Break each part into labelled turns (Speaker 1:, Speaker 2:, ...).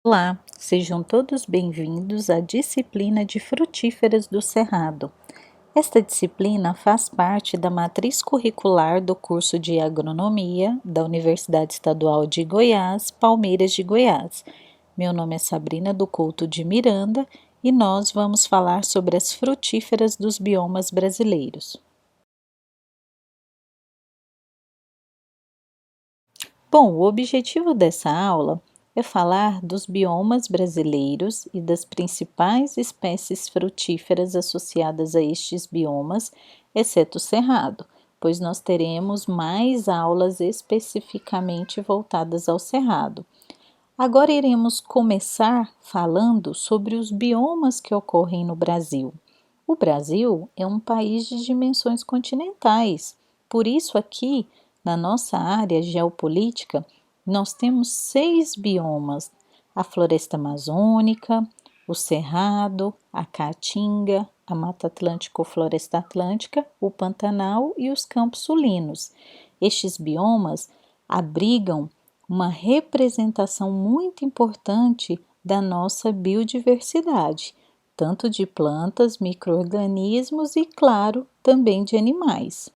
Speaker 1: Olá, sejam todos bem-vindos à disciplina de Frutíferas do Cerrado. Esta disciplina faz parte da matriz curricular do curso de Agronomia da Universidade Estadual de Goiás, Palmeiras de Goiás. Meu nome é Sabrina do Couto de Miranda e nós vamos falar sobre as frutíferas dos biomas brasileiros. Bom, o objetivo dessa aula é falar dos biomas brasileiros e das principais espécies frutíferas associadas a estes biomas, exceto o cerrado, pois nós teremos mais aulas especificamente voltadas ao cerrado. Agora iremos começar falando sobre os biomas que ocorrem no Brasil. O Brasil é um país de dimensões continentais, por isso, aqui na nossa área geopolítica, nós temos 6 biomas: a floresta amazônica, o cerrado, a caatinga, a Mata Atlântico-Floresta Atlântica, o Pantanal e os Campos Sulinos. Estes biomas abrigam uma representação muito importante da nossa biodiversidade, tanto de plantas, micro-organismos e, claro, também de animais.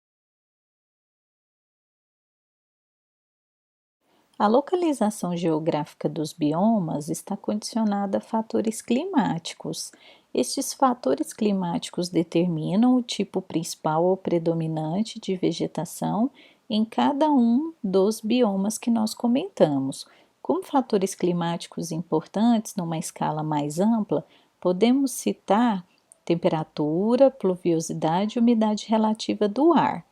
Speaker 1: A localização geográfica dos biomas está condicionada a fatores climáticos. Estes fatores climáticos determinam o tipo principal ou predominante de vegetação em cada um dos biomas que nós comentamos. Como fatores climáticos importantes numa escala mais ampla, podemos citar temperatura, pluviosidade e umidade relativa do ar.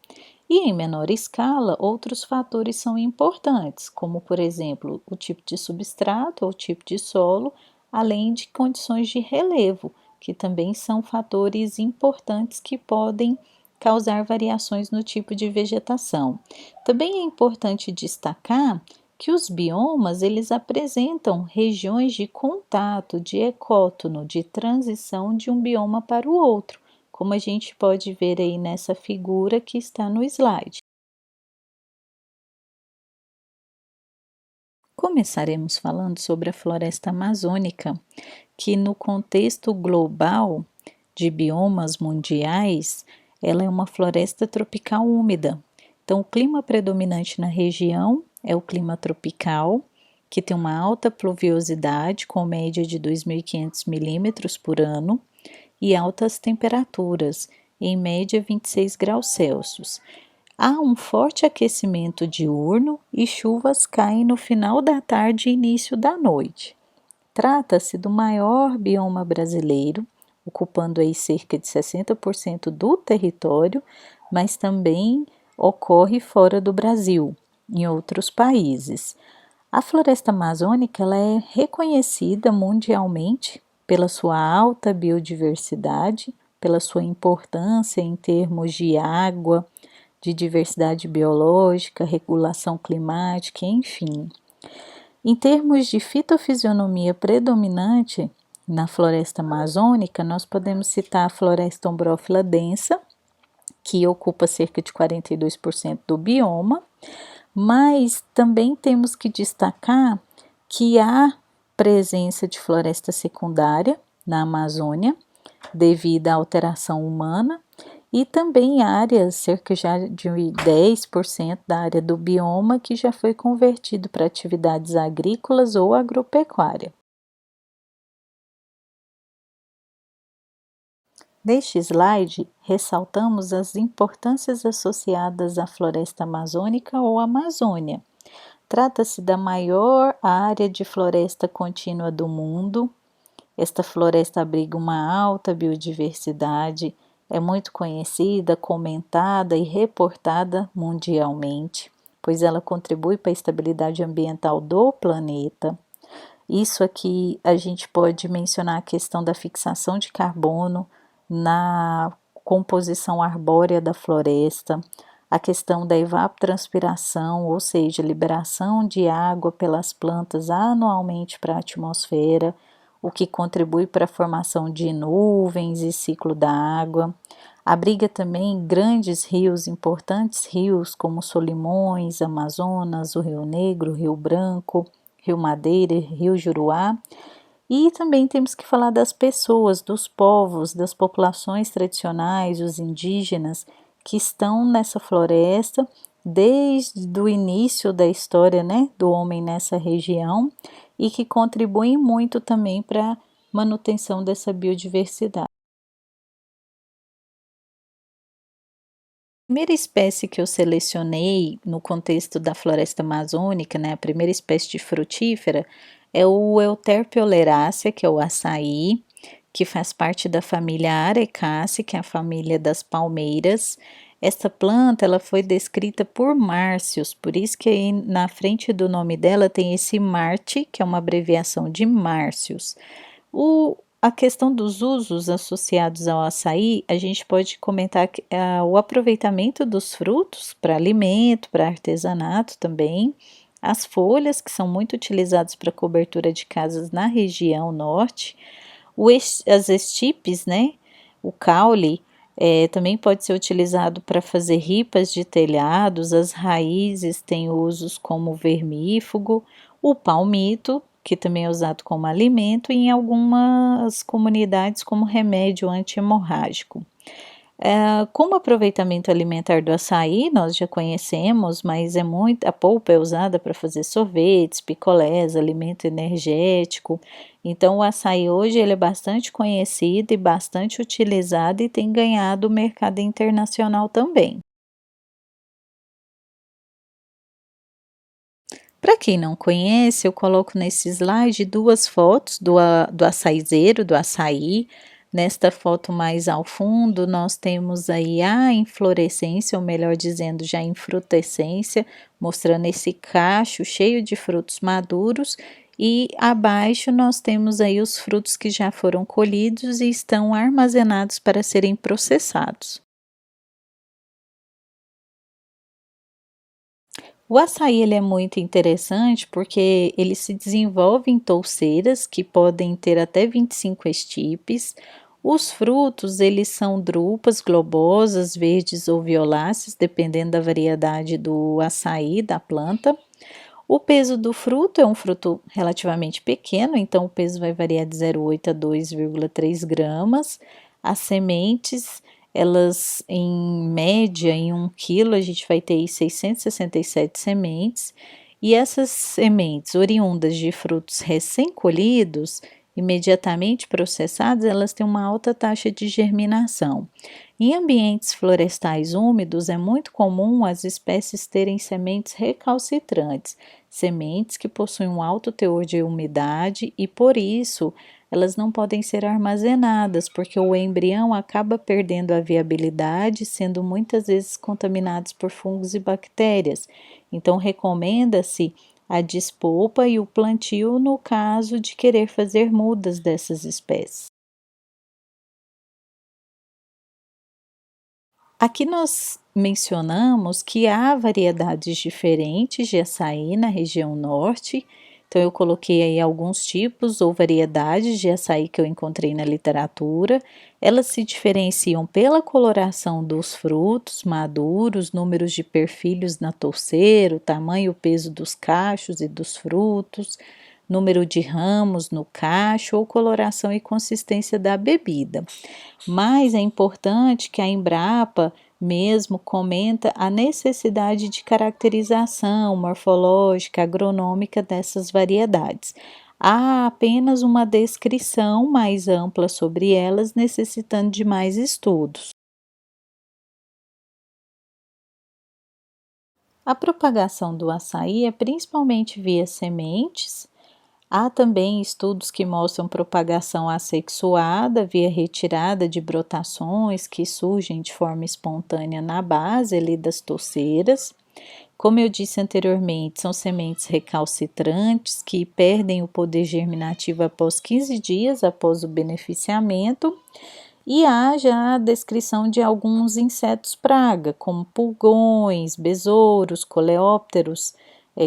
Speaker 1: E em menor escala, outros fatores são importantes, como, por exemplo, o tipo de substrato ou tipo de solo, além de condições de relevo, que também são fatores importantes que podem causar variações no tipo de vegetação. Também é importante destacar que os biomas eles apresentam regiões de contato, de ecótono, de transição de um bioma para o outro, como a gente pode ver aí nessa figura que está no slide. Começaremos falando sobre a floresta amazônica, que no contexto global de biomas mundiais, ela é uma floresta tropical úmida. Então, o clima predominante na região é o clima tropical, que tem uma alta pluviosidade, com média de 2.500 milímetros por ano, e altas temperaturas, em média 26 graus Celsius. Há um forte aquecimento diurno e chuvas caem no final da tarde e início da noite. Trata-se do maior bioma brasileiro, ocupando aí cerca de 60% do território, mas também ocorre fora do Brasil, em outros países. A floresta amazônica ela é reconhecida mundialmente pela sua alta biodiversidade, pela sua importância em termos de água, de diversidade biológica, regulação climática, enfim. Em termos de fitofisionomia predominante na floresta amazônica, nós podemos citar a floresta ombrófila densa, que ocupa cerca de 42% do bioma, mas também temos que destacar que há presença de floresta secundária na Amazônia, devido à alteração humana, e também áreas, cerca já de 10% da área do bioma, que já foi convertido para atividades agrícolas ou agropecuária. Neste slide, ressaltamos as importâncias associadas à floresta amazônica ou Amazônia. Trata-se da maior área de floresta contínua do mundo. Esta floresta abriga uma alta biodiversidade, é muito conhecida, comentada e reportada mundialmente, pois ela contribui para a estabilidade ambiental do planeta. Isso aqui a gente pode mencionar a questão da fixação de carbono na composição arbórea da floresta, a questão da evapotranspiração, ou seja, liberação de água pelas plantas anualmente para a atmosfera, o que contribui para a formação de nuvens e ciclo da água. Abriga também grandes rios, importantes rios como Solimões, Amazonas, o Rio Negro, o Rio Branco, Rio Madeira, Rio Juruá. E também temos que falar das pessoas, dos povos, das populações tradicionais, os indígenas, que estão nessa floresta desde o início da história, né, do homem nessa região e que contribuem muito também para a manutenção dessa biodiversidade. A primeira espécie que eu selecionei no contexto da floresta amazônica, né, a primeira espécie de frutífera, é o Euterpe oleracea, que é o açaí, que faz parte da família Arecaceae, que é a família das palmeiras. Esta planta ela foi descrita por Márcios, por isso que aí na frente do nome dela tem esse Marte, que é uma abreviação de Márcios. A questão dos usos associados ao açaí, a gente pode comentar que, o aproveitamento dos frutos para alimento, para artesanato também, as folhas, que são muito utilizadas para cobertura de casas na região norte, as estipes, né, o caule, também pode ser utilizado para fazer ripas de telhados, as raízes têm usos como vermífugo, o palmito, que também é usado como alimento, e em algumas comunidades como remédio anti-hemorrágico. Como aproveitamento alimentar do açaí, nós já conhecemos, mas a polpa é usada para fazer sorvetes, picolés, alimento energético. Então, o açaí hoje ele é bastante conhecido e bastante utilizado e tem ganhado o mercado internacional também. Para quem não conhece, eu coloco nesse slide duas fotos do açaizeiro, do açaí. Nesta foto mais ao fundo, nós temos aí a inflorescência, ou melhor dizendo, já a infrutescência, mostrando esse cacho cheio de frutos maduros. E abaixo nós temos aí os frutos que já foram colhidos e estão armazenados para serem processados. O açaí ele é muito interessante porque ele se desenvolve em touceiras que podem ter até 25 estipes. Os frutos eles são drupas globosas, verdes ou violáceas, dependendo da variedade do açaí da planta. O peso do fruto é um fruto relativamente pequeno, então o peso vai variar de 0,8 a 2,3 gramas. As sementes, elas em média, em 1 quilo, a gente vai ter aí 667 sementes. E essas sementes oriundas de frutos recém-colhidos, imediatamente processados, elas têm uma alta taxa de germinação. Em ambientes florestais úmidos, é muito comum as espécies terem sementes recalcitrantes, sementes que possuem um alto teor de umidade e, por isso, elas não podem ser armazenadas, porque o embrião acaba perdendo a viabilidade, sendo muitas vezes contaminados por fungos e bactérias. Então, recomenda-se a despolpa e o plantio no caso de querer fazer mudas dessas espécies. Aqui nós mencionamos que há variedades diferentes de açaí na região norte, então eu coloquei aí alguns tipos ou variedades de açaí que eu encontrei na literatura. Elas se diferenciam pela coloração dos frutos maduros, números de perfilhos na touceira, o tamanho e o peso dos cachos e dos frutos, número de ramos no cacho ou coloração e consistência da bebida. Mas é importante que a Embrapa mesmo comenta a necessidade de caracterização morfológica, agronômica dessas variedades. Há apenas uma descrição mais ampla sobre elas, necessitando de mais estudos. A propagação do açaí é principalmente via sementes. Há também estudos que mostram propagação assexuada via retirada de brotações que surgem de forma espontânea na base ali das touceiras. Como eu disse anteriormente, são sementes recalcitrantes que perdem o poder germinativo após 15 dias após o beneficiamento. E há já a descrição de alguns insetos praga, como pulgões, besouros, coleópteros,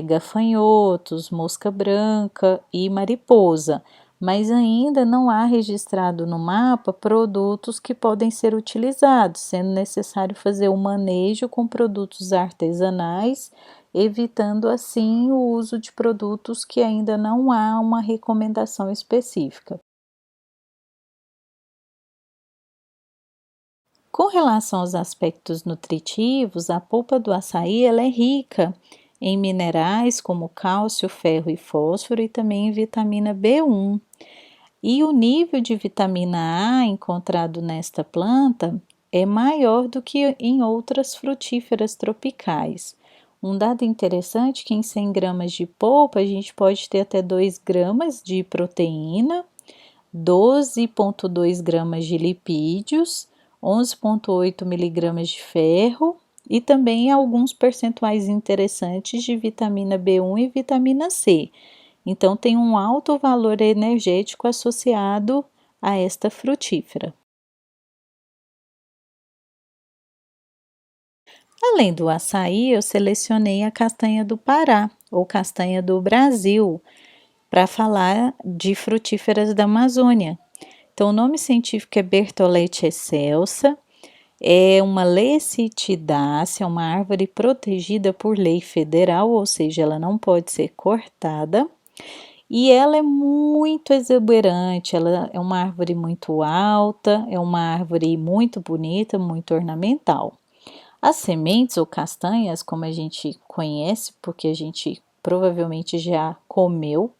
Speaker 1: gafanhotos, mosca branca e mariposa, mas ainda não há registrado no mapa produtos que podem ser utilizados, sendo necessário fazer o manejo com produtos artesanais evitando assim o uso de produtos que ainda não há uma recomendação específica. Com relação aos aspectos nutritivos, a polpa do açaí ela é rica em minerais como cálcio, ferro e fósforo e também em vitamina B1. E o nível de vitamina A encontrado nesta planta é maior do que em outras frutíferas tropicais. Um dado interessante é que em 100 gramas de polpa a gente pode ter até 2 gramas de proteína, 12,2 gramas de lipídios, 11,8 miligramas de ferro e também alguns percentuais interessantes de vitamina B1 e vitamina C. Então, tem um alto valor energético associado a esta frutífera. Além do açaí, eu selecionei a castanha do Pará, ou castanha do Brasil, para falar de frutíferas da Amazônia. Então, o nome científico é Bertholletia excelsa, é uma lecitidácea, uma árvore protegida por lei federal, ou seja, ela não pode ser cortada. E ela é muito exuberante, ela é uma árvore muito alta, é uma árvore muito bonita, muito ornamental. As sementes ou castanhas, como a gente conhece, porque a gente provavelmente já comeu,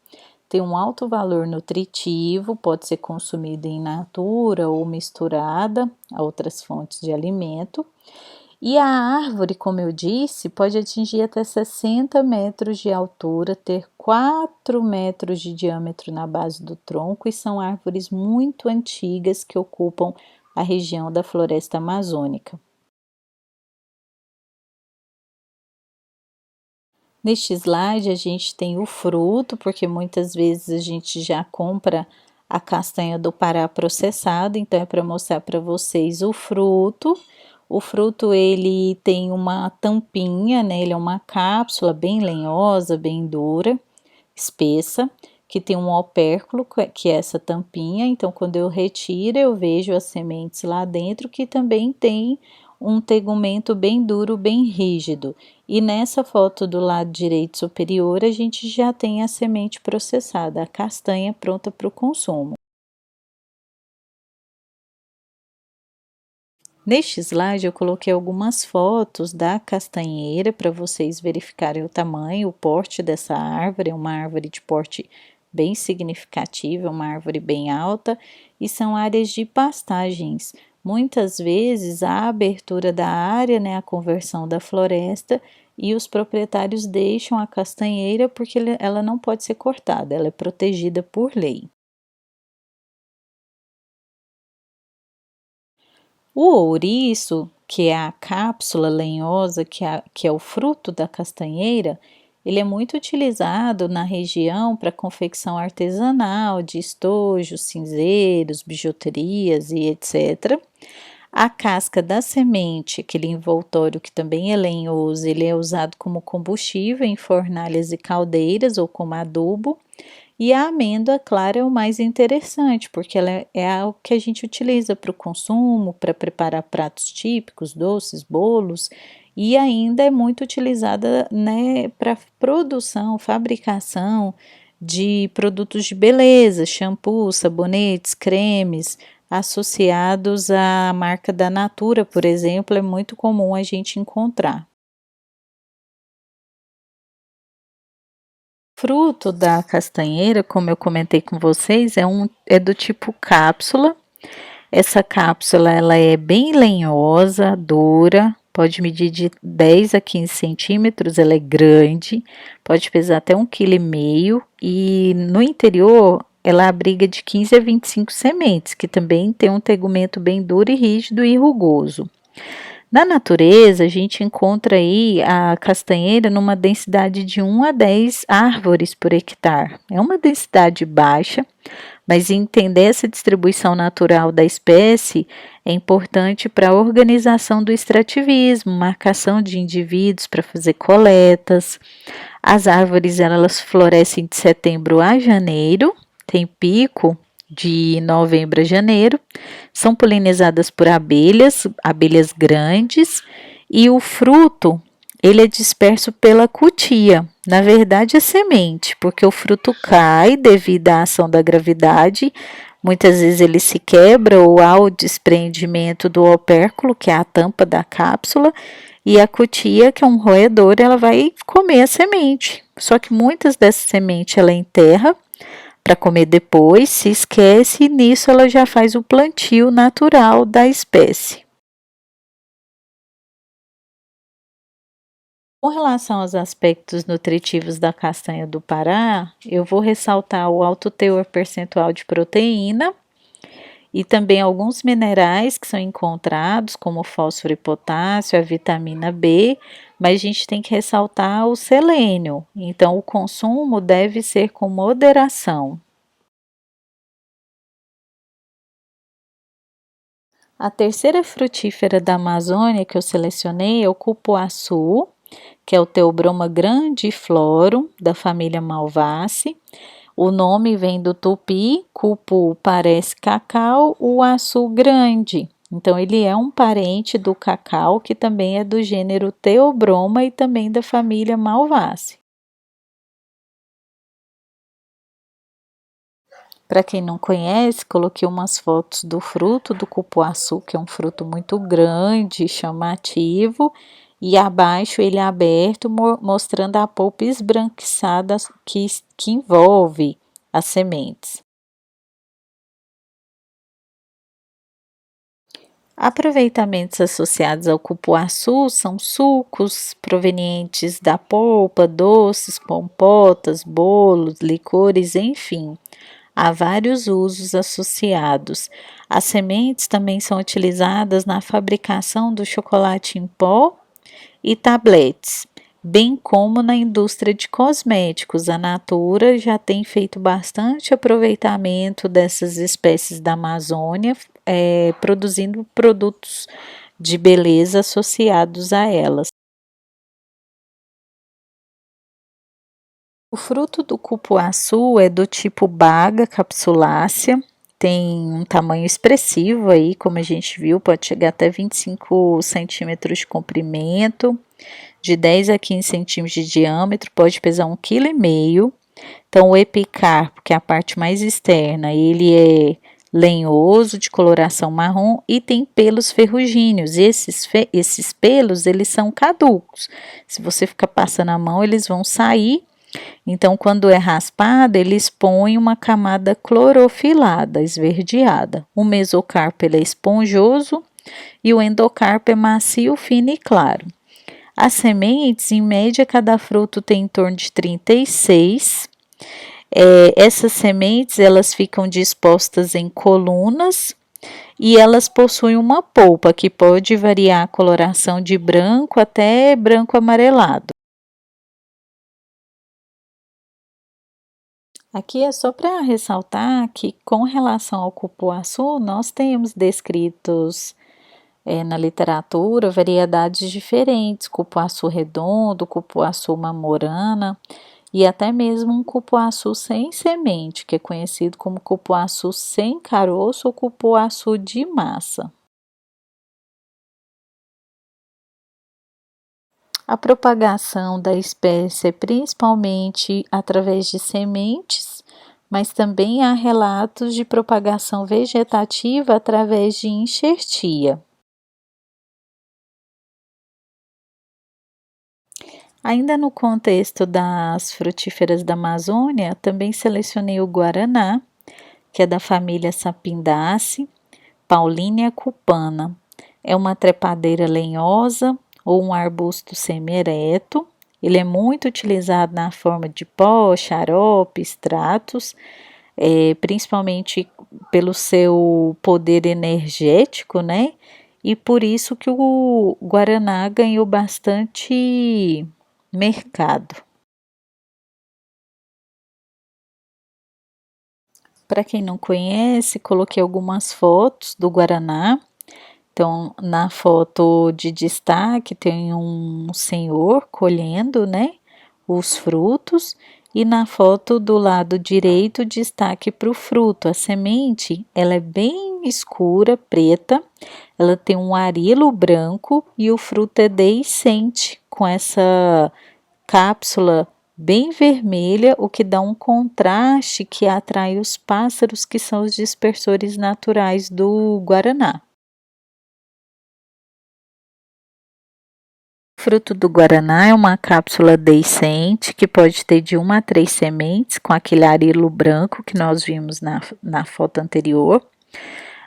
Speaker 1: tem um alto valor nutritivo, pode ser consumida in natura ou misturada a outras fontes de alimento. E a árvore, como eu disse, pode atingir até 60 metros de altura, ter 4 metros de diâmetro na base do tronco e são árvores muito antigas que ocupam a região da floresta amazônica. Neste slide a gente tem o fruto, porque muitas vezes a gente já compra a castanha do Pará processada, então é para mostrar para vocês o fruto. O fruto ele tem uma tampinha, né? Ele é uma cápsula bem lenhosa, bem dura, espessa, que tem um opérculo, que é essa tampinha. Então, quando eu retiro, eu vejo as sementes lá dentro, que também tem um tegumento bem duro, bem rígido. E nessa foto do lado direito superior, a gente já tem a semente processada, a castanha pronta para o consumo. Neste slide eu coloquei algumas fotos da castanheira para vocês verificarem o tamanho, o porte dessa árvore, é uma árvore de porte bem significativo, é uma árvore bem alta e são áreas de pastagens. Muitas vezes a abertura da área, né, a conversão da floresta e os proprietários deixam a castanheira porque ela não pode ser cortada, ela é protegida por lei. O ouriço, que é a cápsula lenhosa, que é o fruto da castanheira, ele é muito utilizado na região para confecção artesanal de estojos, cinzeiros, bijuterias e etc. A casca da semente, aquele envoltório que também é lenhoso, ele é usado como combustível em fornalhas e caldeiras ou como adubo. E a amêndoa clara é o mais interessante, porque ela é algo que a gente utiliza para o consumo, para preparar pratos típicos, doces, bolos, e ainda é muito utilizada, né, para produção, fabricação de produtos de beleza, shampoos, sabonetes, cremes, associados à marca da Natura, por exemplo, é muito comum a gente encontrar. Fruto da castanheira, como eu comentei com vocês, é do tipo cápsula. Essa cápsula ela é bem lenhosa, dura, pode medir de 10 a 15 centímetros, ela é grande, pode pesar até 1,5 kg e no interior ela abriga de 15 a 25 sementes, que também tem um tegumento bem duro e rígido e rugoso. Na natureza, a gente encontra aí a castanheira numa densidade de 1 a 10 árvores por hectare. É uma densidade baixa, mas entender essa distribuição natural da espécie é importante para a organização do extrativismo, marcação de indivíduos para fazer coletas. As árvores elas florescem de setembro a janeiro, tem pico de novembro a janeiro, são polinizadas por abelhas, abelhas grandes, e o fruto ele é disperso pela cutia, na verdade é semente, porque o fruto cai devido à ação da gravidade. Muitas vezes ele se quebra ou há o desprendimento do opérculo, que é a tampa da cápsula, e a cutia, que é um roedor, ela vai comer a semente. Só que muitas dessas sementes ela enterra para comer depois, se esquece e nisso ela já faz o plantio natural da espécie. Com relação aos aspectos nutritivos da castanha do Pará, eu vou ressaltar o alto teor percentual de proteína e também alguns minerais que são encontrados, como o fósforo e potássio, a vitamina B, mas a gente tem que ressaltar o selênio, então o consumo deve ser com moderação. A terceira frutífera da Amazônia que eu selecionei é o cupuaçu, que é o Theobroma grandiflorum, da família Malvaceae. O nome vem do tupi, cupu parece cacau, o açu grande. Então, ele é um parente do cacau, que também é do gênero Theobroma e também da família Malvaceae. Para quem não conhece, coloquei umas fotos do fruto do cupuaçu, que é um fruto muito grande, chamativo, e abaixo ele é aberto, mostrando a polpa esbranquiçada que envolve as sementes. Aproveitamentos associados ao cupuaçu são sucos provenientes da polpa, doces, compotas, bolos, licores, enfim. Há vários usos associados. As sementes também são utilizadas na fabricação do chocolate em pó e tabletes, bem como na indústria de cosméticos. A Natura já tem feito bastante aproveitamento dessas espécies da Amazônia, produzindo produtos de beleza associados a elas. O fruto do cupuaçu é do tipo baga capsulácea, tem um tamanho expressivo aí, como a gente viu, pode chegar até 25 centímetros de comprimento, de 10 a 15 centímetros de diâmetro, pode pesar 1,5 kg. Então, o epicarpo, que é a parte mais externa, ele é lenhoso, de coloração marrom e tem pelos ferrugíneos. Esses pelos, eles são caducos. Se você ficar passando a mão, eles vão sair. Então, quando é raspado, ele expõe uma camada clorofilada, esverdeada. O mesocarpo ele é esponjoso e o endocarpo é macio, fino e claro. As sementes, em média, cada fruto tem em torno de 36. Essas sementes, elas ficam dispostas em colunas e elas possuem uma polpa que pode variar a coloração de branco até branco amarelado. Aqui é só para ressaltar que, com relação ao cupuaçu, nós temos descritos na literatura variedades diferentes, cupuaçu redondo, cupuaçu mamorana e até mesmo um cupuaçu sem semente, que é conhecido como cupuaçu sem caroço ou cupuaçu de massa. A propagação da espécie é principalmente através de sementes, mas também há relatos de propagação vegetativa através de enxertia. Ainda no contexto das frutíferas da Amazônia, também selecionei o guaraná, que é da família Sapindaceae, Paulínia cupana. É uma trepadeira lenhosa ou um arbusto semi-ereto. Ele é muito utilizado na forma de pó, xarope, extratos, principalmente pelo seu poder energético, né? E por isso que o guaraná ganhou bastante mercado. Para quem não conhece, coloquei algumas fotos do guaraná. Então, na foto de destaque tem um senhor colhendo, né, os frutos, e na foto do lado direito, destaque para o fruto. A semente, ela é bem escura, preta, ela tem um arilo branco e o fruto é deiscente. com essa cápsula bem vermelha, o que dá um contraste que atrai os pássaros, que são os dispersores naturais do guaraná. O fruto do guaraná é uma cápsula deiscente que pode ter de 1 a 3 sementes, com aquele arilo branco que nós vimos na foto anterior.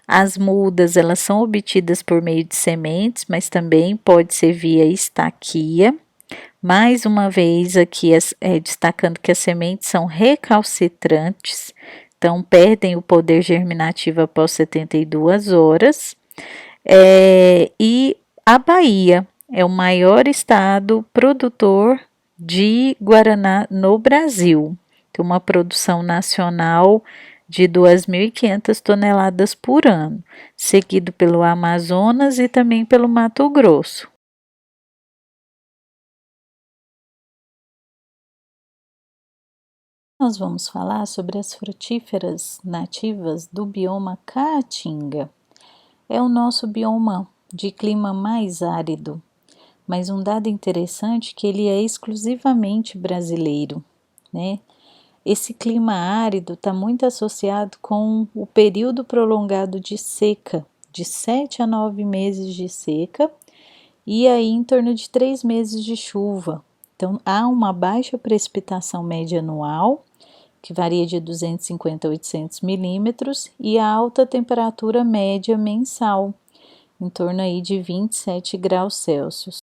Speaker 1: As mudas, elas são obtidas por meio de sementes, mas também pode ser via estaquia. Mais uma vez aqui destacando que as sementes são recalcitrantes, então perdem o poder germinativo após 72 horas. E a Bahia é o maior estado produtor de guaraná no Brasil. Tem uma produção nacional de 2.500 toneladas por ano, seguido pelo Amazonas e também pelo Mato Grosso. Nós vamos falar sobre as frutíferas nativas do bioma Caatinga. É o nosso bioma de clima mais árido, mas um dado interessante é que ele é exclusivamente brasileiro, né? Esse clima árido está muito associado com o período prolongado de seca, de 7 a 9 meses de seca, e aí em torno de 3 meses de chuva. Então, há uma baixa precipitação média anual, que varia de 250 a 800 milímetros, e a alta temperatura média mensal, em torno aí de 27 graus Celsius.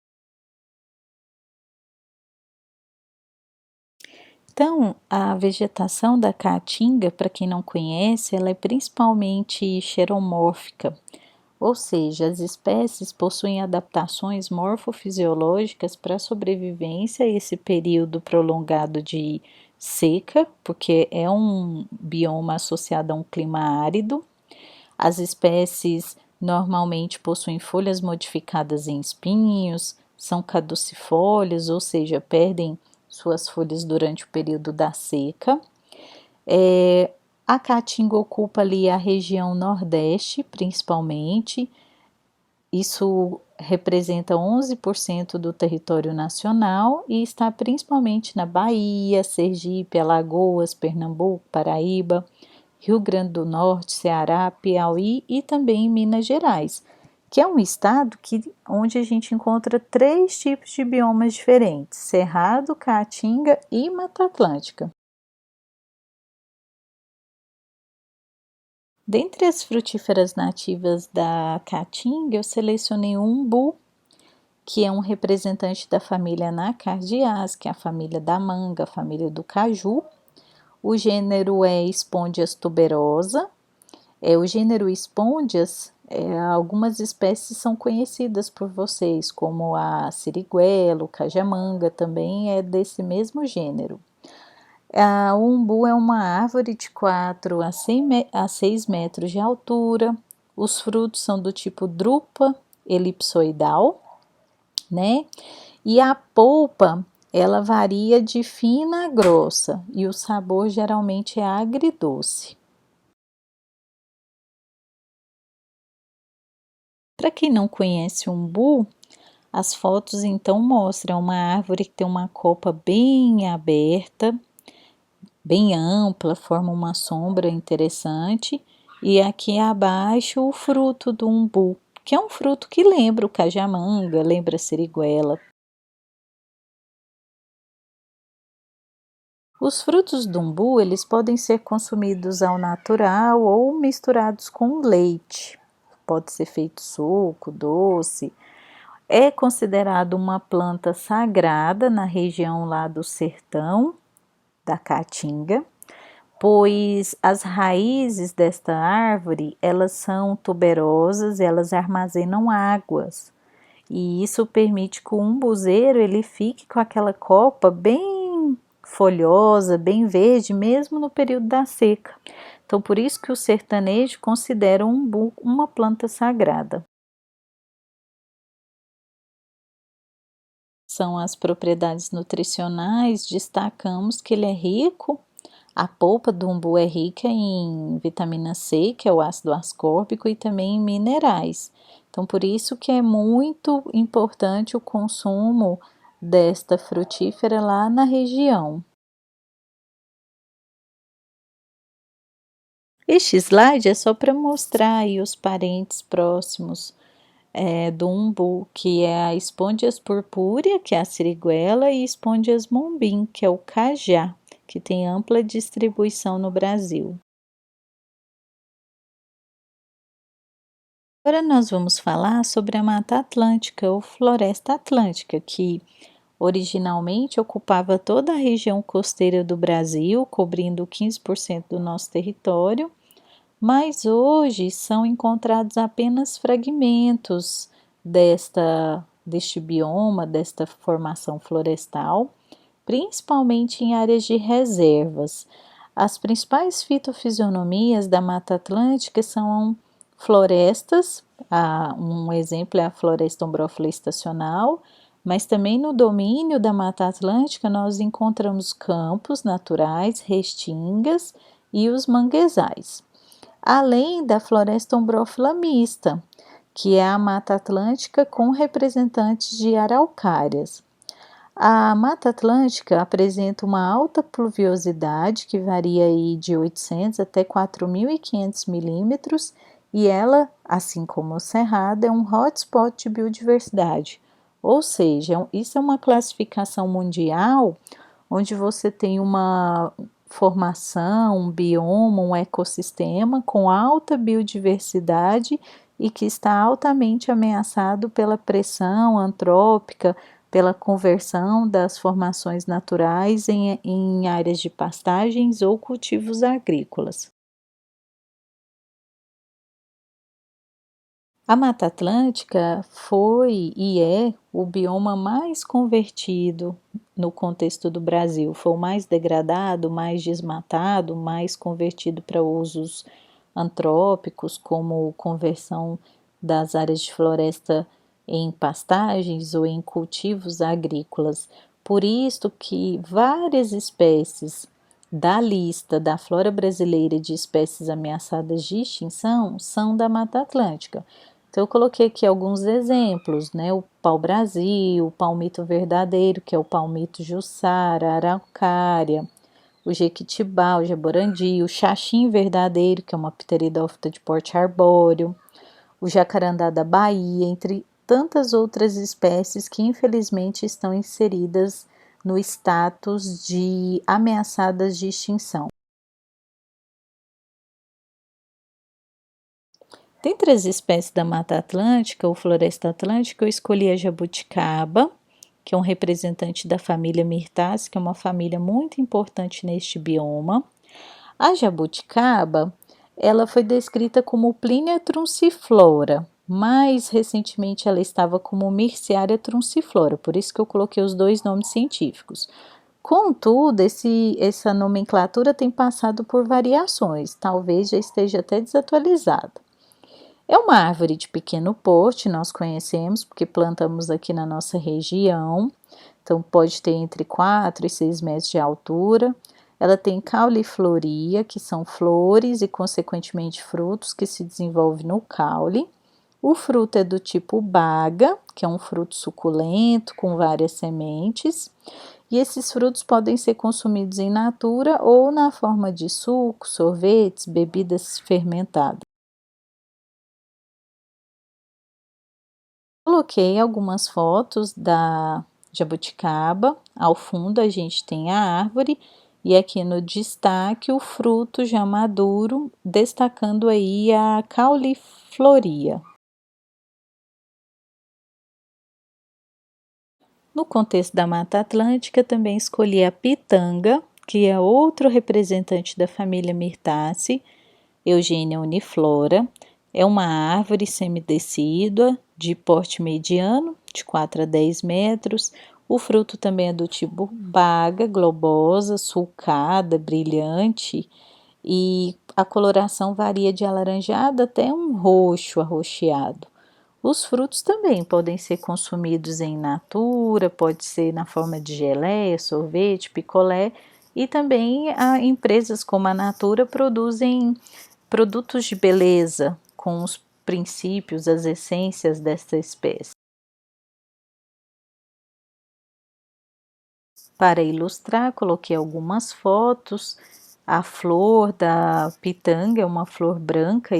Speaker 1: Então, a vegetação da caatinga, para quem não conhece, ela é principalmente xeromórfica, ou seja, as espécies possuem adaptações morfofisiológicas para a sobrevivência a esse período prolongado de seca, porque é um bioma associado a um clima árido. As espécies normalmente possuem folhas modificadas em espinhos, são caducifólias, ou seja, perdem suas folhas durante o período da seca. A caatinga ocupa ali a região nordeste, principalmente. Isso representa 11% do território nacional e está principalmente na Bahia, Sergipe, Alagoas, Pernambuco, Paraíba, Rio Grande do Norte, Ceará, Piauí e também em Minas Gerais, que é um estado onde a gente encontra 3 tipos de biomas diferentes: Cerrado, Caatinga e Mata Atlântica. Dentre as frutíferas nativas da Caatinga, eu selecionei o umbu, que é um representante da família Anacardiás, que é a família da manga, a família do caju. O gênero é Spondias tuberosa. O gênero Spondias, algumas espécies são conhecidas por vocês, como a siriguela, o cajamanga, também é desse mesmo gênero. O umbu é uma árvore de 4 a 6 metros de altura. Os frutos são do tipo drupa elipsoidal, né? E a polpa, ela varia de fina a grossa e o sabor geralmente é agridoce. Para quem não conhece o umbu, as fotos então mostram uma árvore que tem uma copa bem aberta, bem ampla, forma uma sombra interessante, e aqui abaixo o fruto do umbu, que é um fruto que lembra o cajamanga, lembra a siriguela. Os frutos do umbu, eles podem ser consumidos ao natural ou misturados com leite. Pode ser feito suco, doce. É considerado uma planta sagrada na região lá do sertão da Caatinga, pois as raízes desta árvore, elas são tuberosas, elas armazenam águas. E isso permite que o umbuzeiro ele fique com aquela copa bem folhosa, bem verde, mesmo no período da seca. Então, por isso que o sertanejo considera o umbu uma planta sagrada. São as propriedades nutricionais, destacamos que ele é rico, a polpa do umbu é rica em vitamina C, que é o ácido ascórbico, e também em minerais. Então, por isso que é muito importante o consumo desta frutífera lá na região. Este slide é só para mostrar aí os parentes próximos do umbu, que é a Espondias purpúrea, que é a siriguela, e Espondias mombim, que é o cajá, que tem ampla distribuição no Brasil. Agora nós vamos falar sobre a Mata Atlântica ou Floresta Atlântica, que originalmente ocupava toda a região costeira do Brasil, cobrindo 15% do nosso território, mas hoje são encontrados apenas fragmentos deste bioma, desta formação florestal, principalmente em áreas de reservas. As principais fitofisionomias da Mata Atlântica são florestas, um exemplo é a floresta ombrófila estacional, mas também no domínio da Mata Atlântica nós encontramos campos naturais, restingas e os manguezais, além da floresta ombrófila mista, que é a Mata Atlântica com representantes de araucárias. A Mata Atlântica apresenta uma alta pluviosidade, que varia aí de 800 até 4.500 milímetros, e ela, assim como o Cerrado, é um hotspot de biodiversidade. Ou seja, isso é uma classificação mundial onde você tem uma formação, um bioma, um ecossistema com alta biodiversidade e que está altamente ameaçado pela pressão antrópica, pela conversão das formações naturais em áreas de pastagens ou cultivos agrícolas. A Mata Atlântica foi e é o bioma mais convertido no contexto do Brasil. Foi o mais degradado, mais desmatado, mais convertido para usos antrópicos, como conversão das áreas de floresta em pastagens ou em cultivos agrícolas. Por isso que várias espécies da lista da flora brasileira de espécies ameaçadas de extinção são da Mata Atlântica. Então, eu coloquei aqui alguns exemplos, né? O pau-brasil, o palmito verdadeiro, que é o palmito jussara, a araucária, o jequitibá, o jaborandi, o xaxim verdadeiro, que é uma pteridófita de porte arbóreo, o jacarandá da Bahia, entre tantas outras espécies que infelizmente estão inseridas no status de ameaçadas de extinção. Dentre as espécies da Mata Atlântica ou Floresta Atlântica, eu escolhi a jabuticaba, que é um representante da família Myrtaceae, que é uma família muito importante neste bioma. A jabuticaba, ela foi descrita como Plinia trunciflora, mais recentemente ela estava como Myrciaria trunciflora, por isso que eu coloquei os dois nomes científicos. Contudo, essa nomenclatura tem passado por variações, talvez já esteja até desatualizada. É uma árvore de pequeno porte, nós conhecemos porque plantamos aqui na nossa região, então pode ter entre 4 e 6 metros de altura. Ela tem caulifloria, que são flores e, consequentemente, frutos que se desenvolvem no caule. O fruto é do tipo baga, que é um fruto suculento com várias sementes. E esses frutos podem ser consumidos em natura ou na forma de suco, sorvetes, bebidas fermentadas. Coloquei algumas fotos da jabuticaba. Ao fundo a gente tem a árvore e aqui no destaque o fruto já maduro, destacando aí a caulifloria. No contexto da Mata Atlântica, também escolhi a pitanga, que é outro representante da família Myrtaceae, Eugênia uniflora. É uma árvore semidecídua, de porte mediano, de 4 a 10 metros. O fruto também é do tipo baga, globosa, sulcada, brilhante, e a coloração varia de alaranjado até um roxo arroxeado. Os frutos também podem ser consumidos em natura, pode ser na forma de geleia, sorvete, picolé, e também empresas como a Natura produzem produtos de beleza com os princípios, as essências desta espécie. Para ilustrar, coloquei algumas fotos. A flor da pitanga é uma flor branca,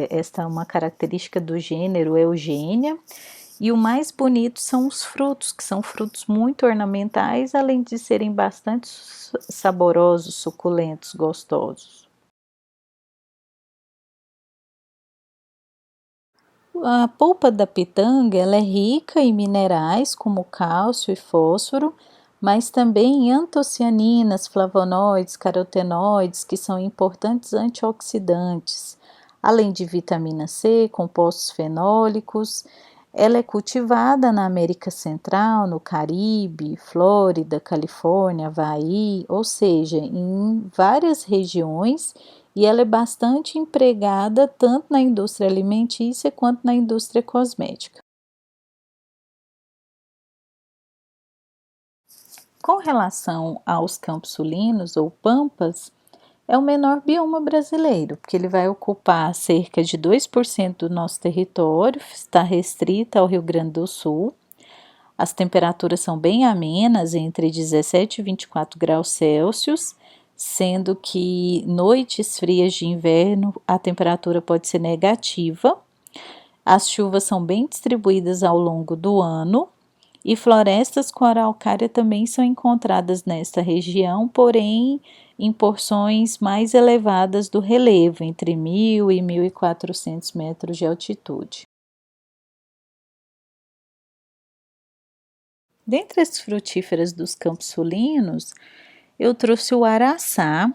Speaker 1: esta é uma característica do gênero Eugênia. E o mais bonito são os frutos, que são frutos muito ornamentais, além de serem bastante saborosos, suculentos, gostosos. A polpa da pitanga ela é rica em minerais como cálcio e fósforo, mas também em antocianinas, flavonoides, carotenoides, que são importantes antioxidantes, além de vitamina C, compostos fenólicos. Ela é cultivada na América Central, no Caribe, Flórida, Califórnia, Havaí, ou seja, em várias regiões, e ela é bastante empregada tanto na indústria alimentícia quanto na indústria cosmética. Com relação aos campos sulinos ou pampas, é o menor bioma brasileiro, porque ele vai ocupar cerca de 2% do nosso território, está restrita ao Rio Grande do Sul. As temperaturas são bem amenas, entre 17 e 24 graus Celsius, sendo que noites frias de inverno a temperatura pode ser negativa. As chuvas são bem distribuídas ao longo do ano e florestas com araucária também são encontradas nesta região, porém em porções mais elevadas do relevo, entre 1.000 e 1.400 metros de altitude. Dentre as frutíferas dos campos sulinos, eu trouxe o araçá,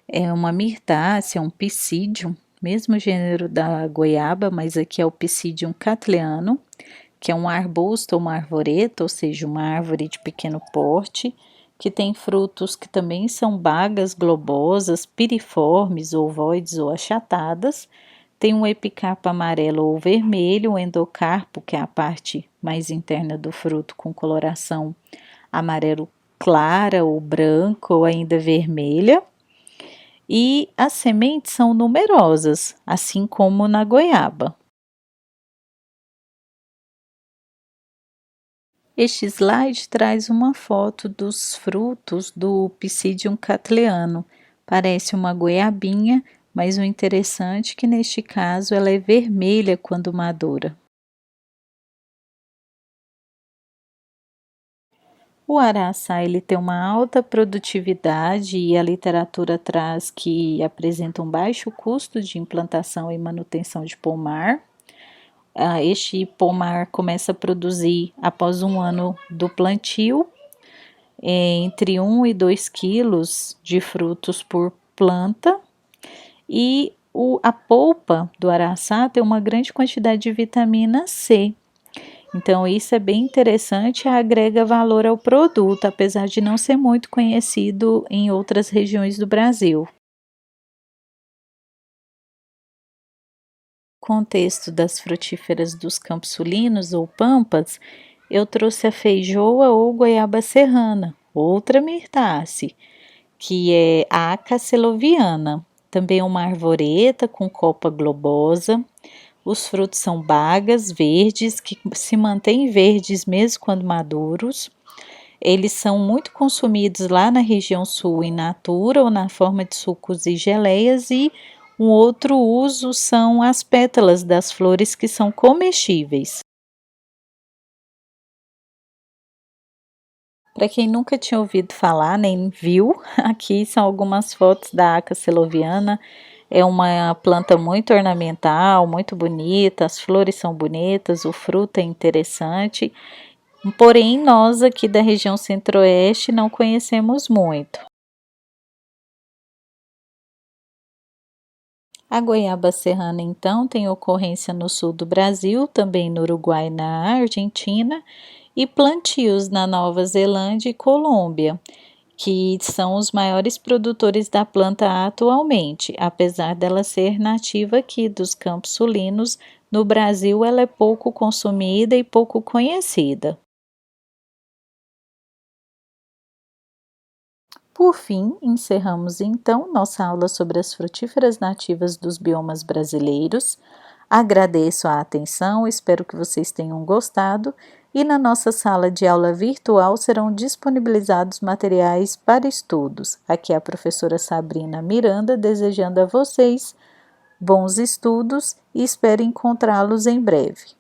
Speaker 1: é uma mirtácea, um psidium, mesmo gênero da goiaba, mas aqui é o Psidium cattleyanum, que é um arbusto ou uma arvoreta, ou seja, uma árvore de pequeno porte, que tem frutos que também são bagas globosas, piriformes, ovoides ou achatadas. Tem um epicarpo amarelo ou vermelho, o endocarpo, que é a parte mais interna do fruto, com coloração amarelo clara ou branca ou ainda vermelha. E as sementes são numerosas, assim como na goiaba. Este slide traz uma foto dos frutos do Psidium cattleyanum. Parece uma goiabinha, mas o interessante é que neste caso ela é vermelha quando madura. O araçá ele tem uma alta produtividade e a literatura traz que apresenta um baixo custo de implantação e manutenção de pomar. Este pomar começa a produzir após um ano do plantio, entre 1 e 2 quilos de frutos por planta, e a polpa do araçá tem uma grande quantidade de vitamina C. Então, isso é bem interessante e agrega valor ao produto, apesar de não ser muito conhecido em outras regiões do Brasil. Contexto das frutíferas dos campos sulinos ou pampas, eu trouxe a feijoa ou goiaba serrana, outra mirtácea, que é a acaceloviana, também uma arvoreta com copa globosa. Os frutos são bagas verdes, que se mantêm verdes mesmo quando maduros. Eles são muito consumidos lá na região sul in natura ou na forma de sucos e geleias, e um outro uso são as pétalas das flores que são comestíveis. Para quem nunca tinha ouvido falar nem viu, aqui são algumas fotos da Aca celoviana. É uma planta muito ornamental, muito bonita, as flores são bonitas, o fruto é interessante, porém nós aqui da região centro-oeste não conhecemos muito. A goiaba serrana, então, tem ocorrência no sul do Brasil, também no Uruguai e na Argentina, e plantios na Nova Zelândia e Colômbia, que são os maiores produtores da planta atualmente. Apesar dela ser nativa aqui dos campos sulinos, no Brasil ela é pouco consumida e pouco conhecida. Por fim, encerramos então nossa aula sobre as frutíferas nativas dos biomas brasileiros. Agradeço a atenção, espero que vocês tenham gostado E na nossa sala de aula virtual serão disponibilizados materiais para estudos. Aqui é a professora Sabrina Miranda desejando a vocês bons estudos e espero encontrá-los em breve.